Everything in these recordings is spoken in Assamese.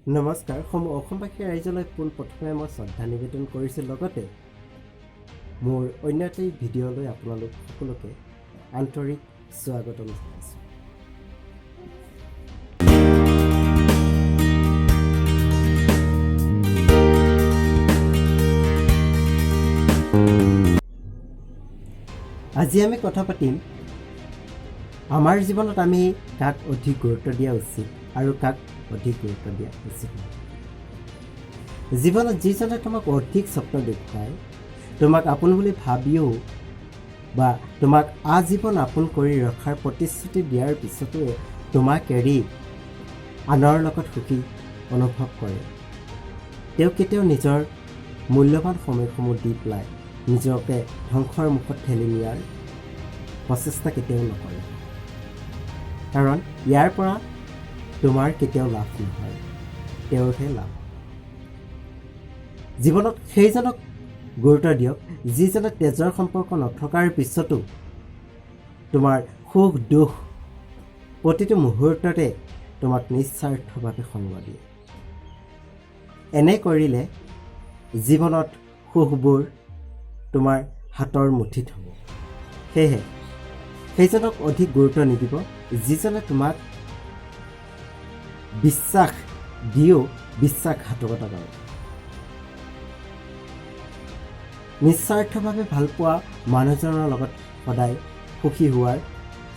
নমস্কাৰ অসমবাসী ৰাইজলৈ পোনপ্ৰথমে মই শ্ৰদ্ধা নিবেদন কৰিছোঁ লগতে মোৰ অন্য এটা ভিডিঅ'লৈ আপোনালোক সকলোকে আন্তৰিক স্বাগতম জনাইছোঁ। আজি আমি কথা পাতিম আমাৰ জীৱনত আমি কাক অধিক গুৰুত্ব দিয়া উচিত আৰু কাক অধিক গুৰুত্ব দিয়া উচিত নহয়। জীৱনত যিজনে তোমাক অধিক স্বপ্ন দেখুৱায়, তোমাক আপোন বুলি ভাবিও বা তোমাক আজীৱন আপোন কৰি ৰখাৰ প্ৰতিশ্ৰুতি দিয়াৰ পিছতো তোমাক এৰি আনৰ লগত সুখী অনুভৱ কৰে, তেওঁ কেতিয়াও নিজৰ মূল্যৱান সময়সমূহ দি পেলাই নিজকে ধ্বংসৰ মুখত ঠেলি নিয়াৰ প্ৰচেষ্টা কেতিয়াও নকৰে। কাৰণ ইয়াৰ পৰা তোমাৰ কেতিয়াও লাভ নহয়, তেওঁৰহে লাভ। জীৱনত সেইজনক গুৰুত্ব দিয়ক যিজনে তেজৰ সম্পৰ্ক নথকাৰ পিছতো তোমাৰ সুখ দুখ প্ৰতিটো মুহূৰ্ততে তোমাক নিস্বাৰ্থভাৱে সংগ দিয়ে। এনে কৰিলে জীৱনত সুখবোৰ তোমাৰ হাতৰ মুঠিত হ'ব। সেয়েহে সেইজনক অধিক গুৰুত্ব নিদিব যিজনে তোমাক বিশ্বাস দিও বিশ্বাসঘাতকতা কৰে। নিস্বাৰ্থভাৱে ভালপোৱা মানুহজনৰ লগত সদায় সুখী হোৱাৰ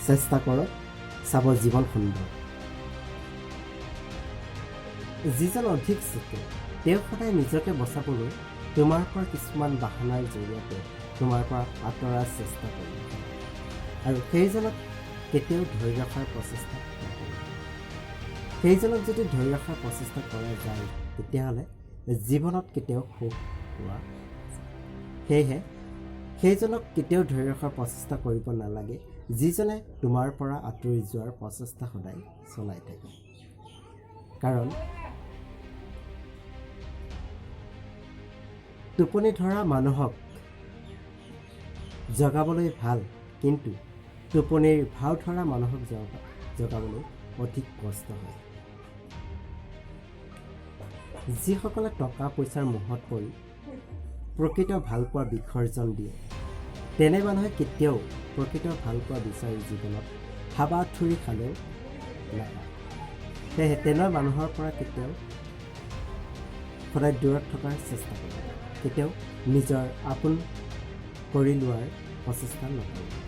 চেষ্টা কৰক, চাব জীৱন সুন্দৰ। যিজন অধিক চতুৰ তেওঁ সদায় নিজকে বচাবলৈ তোমাৰ পৰা কিছুমান বাহানাৰ জৰিয়তে তোমাৰ পৰা আঁতৰাৰ চেষ্টা কৰে আৰু সেইজনক কেতিয়াও ধৰি ৰখাৰ প্ৰচেষ্টা নকৰে। সেইজনক যদি ধৰি ৰখাৰ প্ৰচেষ্টা কৰা যায় তেতিয়াহ'লে জীৱনত কেতিয়াও সুখ পোৱা। সেয়েহে সেইজনক কেতিয়াও ধৰি ৰখাৰ প্ৰচেষ্টা কৰিব নালাগে যিজনে তোমাৰ পৰা আঁতৰি যোৱাৰ প্ৰচেষ্টা সদায় চলাই থাকে। কাৰণ টোপনি ধৰা মানুহক জগাবলৈ ভাল, কিন্তু টোপনিৰ ভাও ধৰা মানুহক জগাবলৈ অধিক কষ্ট হয়। যিসকলে টকা পইচাৰ মোহত পৰি প্ৰকৃত ভালপোৱা বিসৰ্জন দিয়ে, তেনে মানুহে কেতিয়াও প্ৰকৃত ভালপোৱা বিচাৰি জীৱনত হাবাথুৰি খালেও নাপায়। সেয়েহে তেনে মানুহৰ পৰা কেতিয়াও সদায় দূৰত থকাৰ চেষ্টা কৰে, কেতিয়াও নিজৰ আপোন কৰি লোৱাৰ প্ৰচেষ্টা নকৰে।